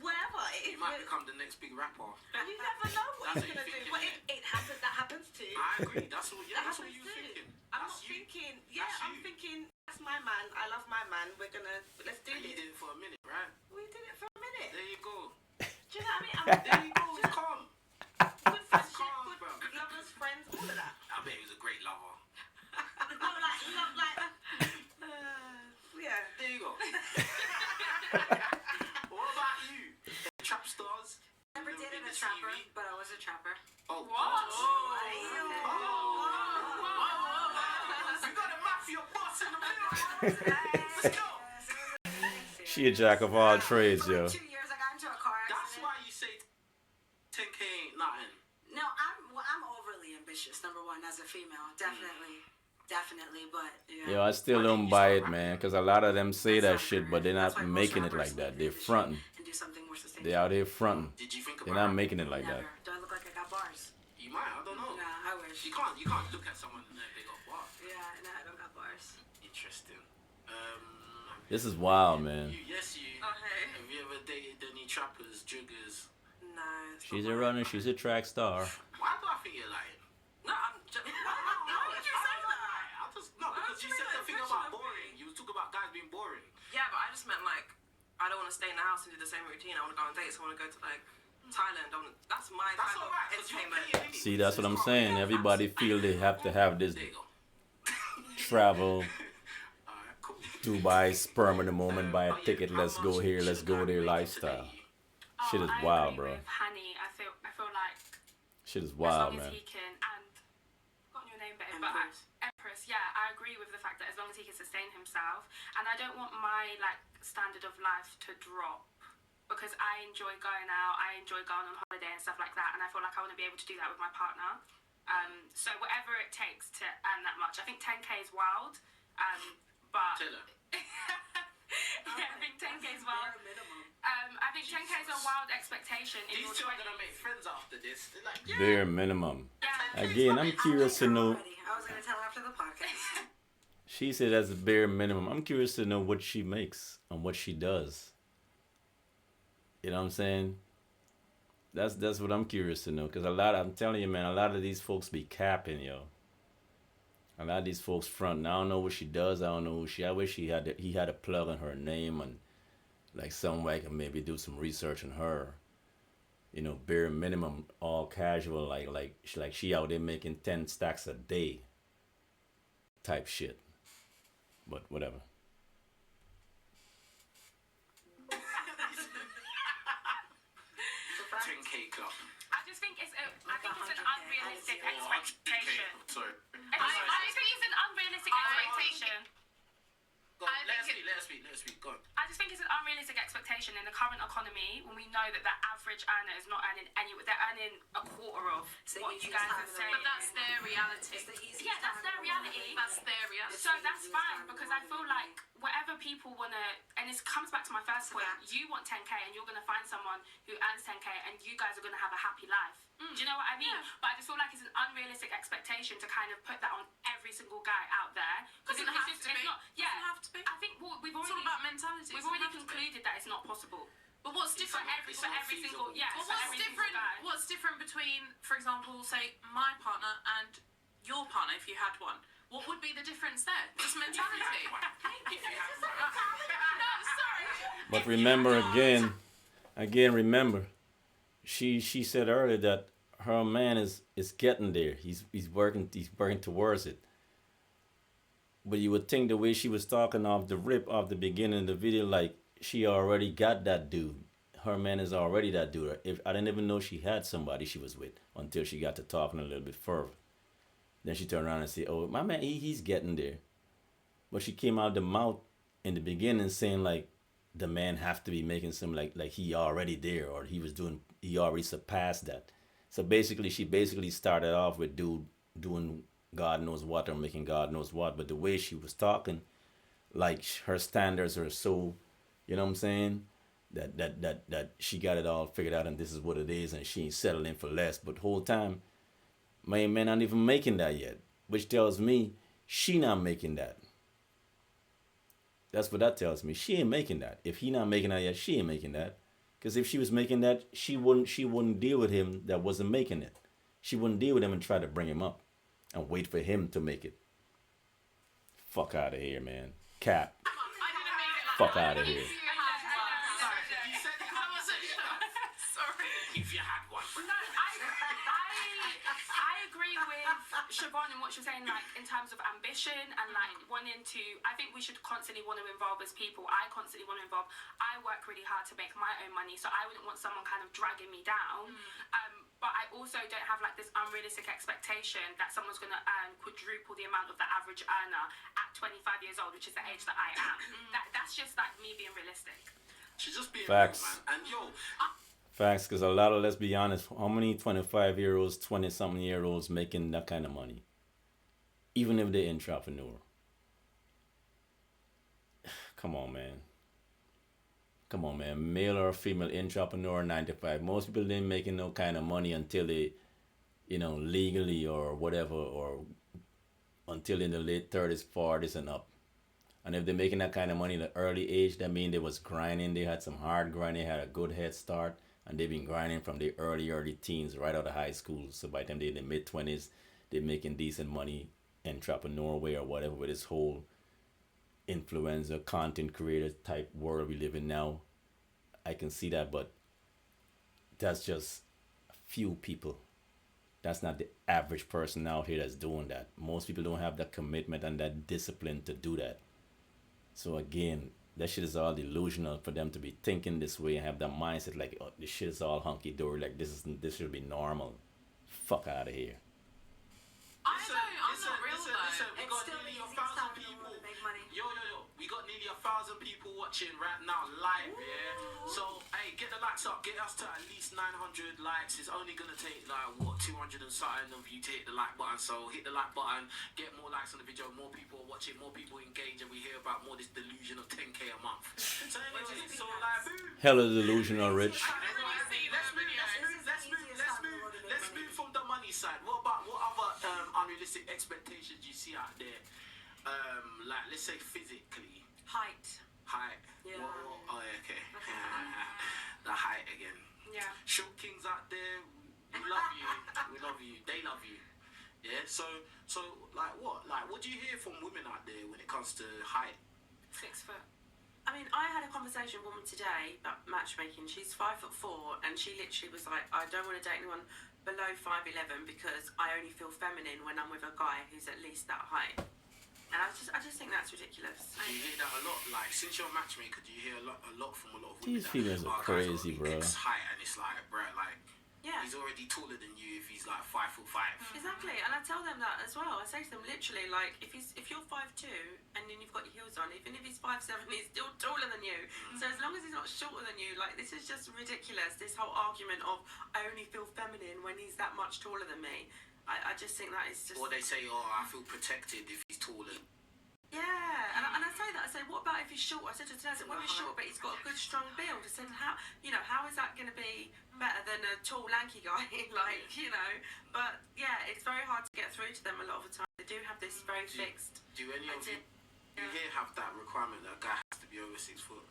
whatever. You might become the next big rapper. And you never know what That's he's what gonna you're do. But thinking, it happens. That happens too. I agree. That's what That that's what happens you too. thinking. I'm That's not you. thinking. Yeah, That's I'm you. thinking. That's my man. I love my man. Let's do And you this. did it for a minute, right? We did it for a minute. There you go. Do you know what I mean? There you go. It's calm. Good friendship, calm, good bro. lovers, friends, all of that. I bet he was a great lover. No, like, yeah. There you go. What about you? Trap stars? Never Never dated been a to trapper, TV? but I was a trapper. Oh, What? We got a mafia boss in the middle. Let's go. She a jack of all trades, yo. 2 years I got into a car That's accident. why you say number one as a female, definitely, definitely. But Yo, I still don't buy it, man, because a lot of them say that shit, but they're not making it like that. They're fronting. and do something more sustainable. They out here fronting. Did you think They're about not making it like Never. that. Do I look like I got bars? You might, I don't know. Nah, I wish. You can't look at someone and they got what? Yeah, nah, I don't got bars. Interesting. This is wild, man. Yes, you. Oh, hey. Have you ever dated any trappers, juggers? No. it's She's not a my- runner. She's a track star. Why do I think you're lying? No, I'm just. Why would you say that? I just because you said the thing about boring. You was talking about guys being boring. Yeah, but I just meant like, I don't want to stay in the house and do the same routine. I want to go on dates. I want to go to like Thailand. That's my That's type of alright. 'Cause you're entertainment. paying anyway. See, that's what I'm saying. Everybody feel they have to have this There you go. travel, Alright, cool. Dubai, sperm in the moment, buy a ticket, let's go here, let's go there lifestyle. Shit is I wild, agree bro. with Hani. I feel like Shit is as wild, long as man. he can, and I've forgotten your name, babe, but Empress, yeah, I agree with the fact that as long as he can sustain himself, and I don't want my like standard of life to drop because I enjoy going out, I enjoy going on holiday and stuff like that, and I feel like I want to be able to do that with my partner. So whatever it takes to earn that much, I think 10k is wild, but Tell her. yeah, I think 10k is wild. Bare minimum. I think 10k is a wild expectation in your These two are gonna 20s. make friends after this. They're like, yeah. Bare minimum. Yeah. Again, I'm curious to know. Already. I was gonna tell after the podcast. She said that's a bare minimum. I'm curious to know what she makes and what she does. You know what I'm saying? That's what I'm curious to know. Cause I'm telling you, man, a lot of these folks be capping, yo. A lot of these folks front. I don't know what she does. I don't know who she. I wish he had a plug on her name and like some way I can maybe do some research on her. You know, bare minimum, all casual, like she out there making 10 stacks a day. Type shit. But whatever. 10K club. I just think it's an unrealistic expectation. Sorry. I just think it's an unrealistic expectation. Go on, let us speak. Go on. I just think it's an unrealistic expectation in the current economy when we know that the average earner is not earning they're earning a quarter of It's the what you easiest guys time are of the saying. week. But that's their reality. It's the easiest Yeah, that's time their of the reality. morning. That's their reality. So that's fine because I feel like whatever people want to, and this comes back to my first point, you want 10k and you're going to find someone who earns 10k and you guys are going to have a happy life. Do you know what I mean? Yeah. But I just feel like it's an unrealistic expectation to kind of put that on every single guy out there. Doesn't have to be. Not, yeah, Doesn't have to be. I think we've It's all already, about mentality. we've It doesn't already have to be. concluded that it's not possible. But what's For different? every single, yeah, Well, for every single guy. what's different between, for example, say my partner and your partner, if you had one? What would be the difference there? Just mentality. No, sorry. But remember remember, she said earlier that her man is getting there. He's working towards it. But you would think the way she was talking off the beginning of the video, like she already got that dude. Her man is already that dude. If I didn't even know she had somebody she was with until she got to talking a little bit further. Then she turned around and said, "Oh, my man, he's getting there." But she came out the mouth in the beginning saying like the man have to be making some like he already there or he already surpassed that. So basically, she started off with dude doing God knows what or making God knows what. But the way she was talking, like her standards are so, you know what I'm saying? That she got it all figured out and this is what it is and she ain't settling for less. But the whole time, my man not even making that yet. Which tells me she not making that. That's what that tells me. She ain't making that. If he not making that yet, she ain't making that. Because if she was making that, she wouldn't deal with him that wasn't making it. She wouldn't deal with him and try to bring him up and wait for him to make it. Fuck out of here, man. Cap. I didn't mean it like Fuck that. out of here. You said Sorry. if you had one. No, I agree with Siobhan in what she's saying, like in terms of ambition and like wanting to. I think we should constantly want to involve as people. I constantly want to involve. I work really hard to make my own money, so I wouldn't want someone kind of dragging me down. But I also don't have like this unrealistic expectation that someone's going to earn quadruple the amount of the average earner at 25 years old, which is the age that I am. That's just like me being realistic. She's just being Facts. real, man. And yo, Facts, because a lot of, let's be honest, how many 25-year-olds, 20 something year olds making that kind of money? Even if they're entrepreneur. Come on, man. Come on, man. Male or female entrepreneur, 95. Most people ain't making no kind of money until they, legally or whatever, or until in the late 30s, 40s, and up. And if they're making that kind of money at an early age, that means they was grinding. They had some hard grinding, they had a good head start, and they've been grinding from the early teens right out of high school. So by the time they're in the mid 20s, they're making decent money, entrepreneur way or whatever, with this whole influencer, content creator type world we live in now. I can see that, but that's just a few people. That's not the average person out here that's doing that. Most people don't have that commitment and that discipline to do that. So again, that shit is all delusional for them to be thinking this way and have that mindset like, oh, this shit is all hunky dory, like this should be normal. Fuck out of here. I'm not real listen, though. we got nearly 1,000 people. Yo, we got nearly 1,000 people watching right now live, yeah? So, hey, get the likes up, get us to at least 900 likes. It's only gonna take, 200 and something of you to hit the like button. So, hit the like button, get more likes on the video, more people are watching, more people engage, and we hear about more this delusion of 10K a month. So, anyway, Hella delusional, Rich. Let's move from the money side. What other unrealistic expectations do you see out there? Let's say physically. Height. Yeah. Oh, okay. The height again. Yeah. Short kings out there, we love you. We love you. They love you. Yeah. So what do you hear from women out there when it comes to height? 6 foot. I mean, I had a conversation with a woman today about matchmaking. She's 5'4", and she literally was like, I don't want to date anyone below 5'11" because I only feel feminine when I'm with a guy who's at least that height. And I just think that's ridiculous. You hear that a lot. Like, since you're a matchmaker, do you hear a lot from a lot of women? These females are crazy, bro. X height, and it's like, bro, like, yeah, he's already taller than you if he's like 5'5". Exactly, and I tell them that as well. I say to them literally, like, if you're 5'2" and then you've got your heels on, even if he's 5'7", he's still taller than you. So as long as he's not shorter than you, like, this is just ridiculous. This whole argument of I only feel feminine when he's that much taller than me. I just think that is just. Or they say, oh, I feel protected if he's taller. Yeah, and I say that. I say, what about if he's short? I said to her, well, he's short, but he's got a good, strong build. I said, how is that going to be better than a tall, lanky guy? But yeah, it's very hard to get through to them a lot of the time. They do have this very fixed. Do any of you here have that requirement that a guy has to be over 6 foot?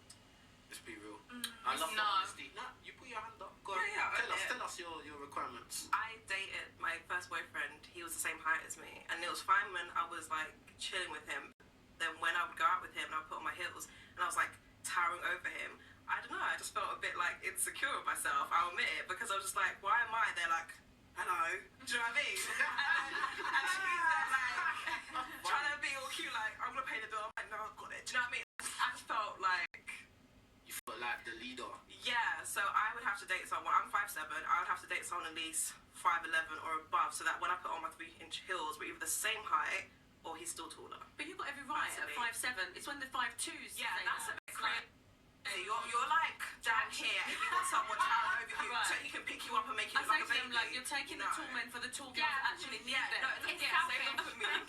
Let's be real. I love honesty. No, you put your hand up. Go on. Tell us your requirements. I dated my first boyfriend. He was the same height as me, and it was fine when I was like chilling with him. Then when I would go out with him and I would put on my heels and I was like towering over him, I don't know, I just felt a bit like insecure with myself, I'll admit it, because I was just like, why am I there like, hello, do you know what I mean? and she's there like, trying to be all cute, like, I'm going to pay the bill, I'm like, no, I've got it, do you know what I mean? I just felt like... You felt like the leader? Yeah, so I would have to date someone, I'm 5'7", I would have to date someone at least 5'11" or above, so that when I put on my 3-inch heels, we're either the same height, or he's still taller. But you've got every right at 5'7". It's when the 5'2's. Yeah, that's a bit crazy. You're like down here and you want someone towering over you so he can pick you up and make you look like a baby. Like, you're taking the tall men for the tall girls that actually need them. Thank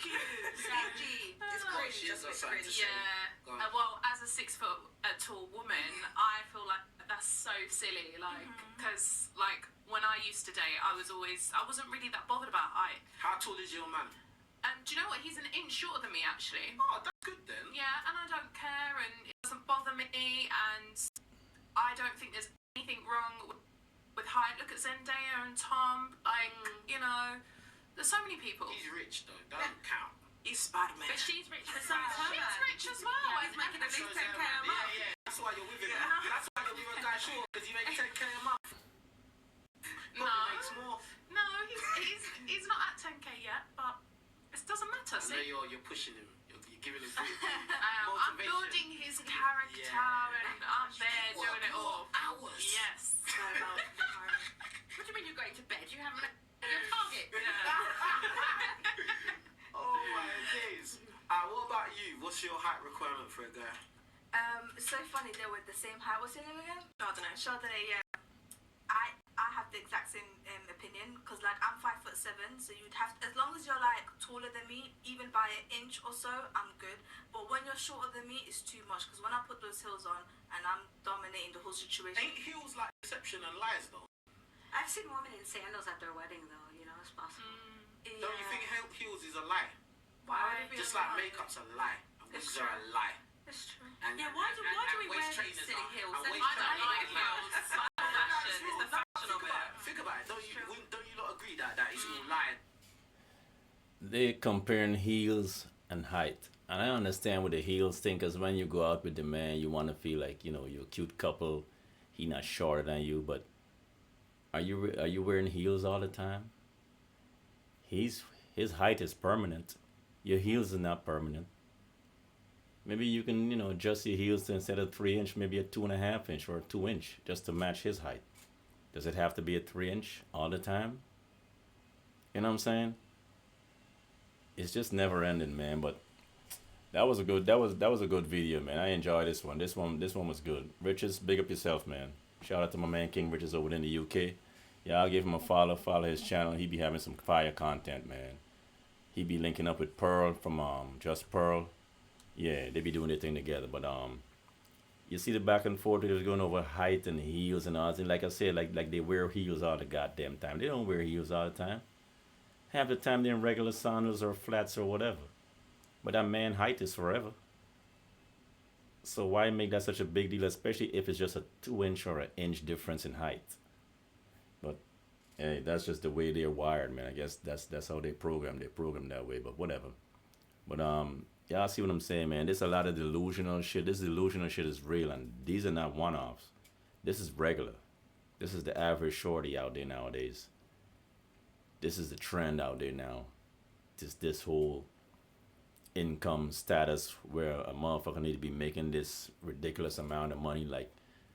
you. It's crazy. She's got something to say. Yeah. Well, as a 6 foot tall woman, I feel like that's so silly. Like, because when I used to date, I wasn't really that bothered about height. How tall is your man? Do you know what? He's an inch shorter than me, actually. Oh, that's good then. Yeah, and I don't care, and it doesn't bother me, and I don't think there's anything wrong with height. Look at Zendaya and Tom. There's so many people. He's rich, though. That doesn't count. He's Spider-Man. But she's rich. She's rich as well. Yeah, he's making at least 10K a month. Yeah. That's why you're with him. That's why you're with a guy short, because he makes 10K a month. No. Makes more. No, he's not at 10K yet, but it doesn't matter. I know you're pushing him. You're giving him I'm building his character, and I'm there doing it all. Hours. Yes. What do you mean you're going to bed? You haven't your target. Oh my days. What about you? What's your height requirement for a guy? So funny, they were the same height. What's your name again? Chardonnay. Chardonnay, yeah. the exact same opinion because like I'm 5'7", so you'd have as long as you're like taller than me, even by an inch or so, I'm good. But when you're shorter than me, it's too much because when I put those heels on and I'm dominating the whole situation. Ain't heels like deception and lies though? I've seen women in sandals at their wedding, though. You know, it's possible. Yeah. Don't you think heels is a lie? Why would it be Just a like lie? makeup's a lie. And It's wigs are a lie. It's true. And, Yeah, why do we wear waist these trainers silly are- heels? and Then waist I don't trainers like are heels. It's fashion. It's the fashion of it. Think about it. Don't you lot agree that it's all lying? They comparing heels and height. And I understand what the heels thing, because when you go out with the man, you want to feel like, you know, you're a cute couple. He not shorter than you, but are you wearing heels all the time? His height is permanent. Your heels are not permanent. Maybe you can, you know, adjust your heels to instead of 3 inch, maybe a 2.5 inch or a 2 inch, just to match his height. Does it have to be a 3 inch all the time? You know what I'm saying? It's just never ending, man. But that was a good video, man. I enjoyed this one. This one was good. RITCHZ, big up yourself, man. Shout out to my man King RITCHZ over in the UK. Yeah, I'll give him a follow his channel. He be having some fire content, man. He be linking up with Pearl from Just Pearl. Yeah, they be doing their thing together. But you see the back and forth, they're going over height and heels and all that. Like I said, like they wear heels all the goddamn time. They don't wear heels all the time. Half the time they're in regular sandals or flats or whatever. But that man height is forever. So why make that such a big deal, especially if it's just a 2 inch or an inch difference in height? But hey, that's just the way they're wired, man. I guess that's how they program. They program that way, but whatever. But y'all see what I'm saying, man. There's a lot of delusional shit. This delusional shit is real, and these are not one-offs. This is regular. This is the average shorty out there nowadays. This is the trend out there now. This whole income status where a motherfucker need to be making this ridiculous amount of money. Like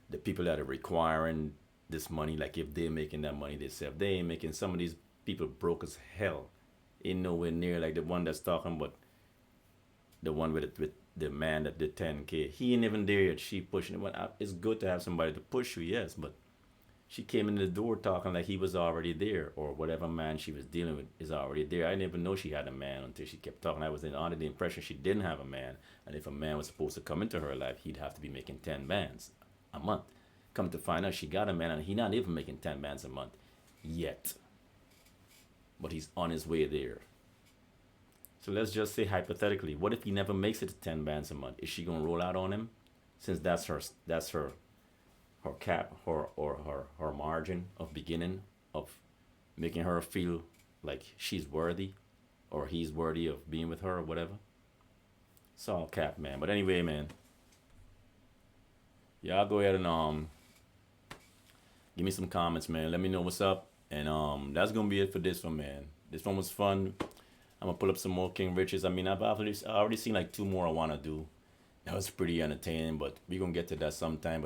the people that are requiring this money, like if they're making that money themselves, they ain't making. Some of these people broke as hell. Ain't nowhere near like the one that's talking, but the one with the man that did 10K. He ain't even there yet. She pushing it. Well, it's good to have somebody to push you, yes, but she came in the door talking like he was already there, or whatever man she was dealing with is already there. I didn't even know she had a man until she kept talking. I was under the impression she didn't have a man, and if a man was supposed to come into her life, he'd have to be making 10 bands a month. Come to find out, she got a man, and he not even making 10 bands a month yet. But he's on his way there. So let's just say hypothetically, what if he never makes it to 10 bands a month? Is she gonna roll out on him? Since that's her cap, her margin of beginning of making her feel like she's worthy or he's worthy of being with her or whatever. It's all cap, man. But anyway, man, y'all go ahead and give me some comments, man. Let me know what's up. And that's gonna be it for this one, man. This one was fun. I'm gonna pull up some more King RITCHZ. I mean, I've already seen like 2 more I wanna do. That was pretty entertaining, but we're gonna get to that sometime.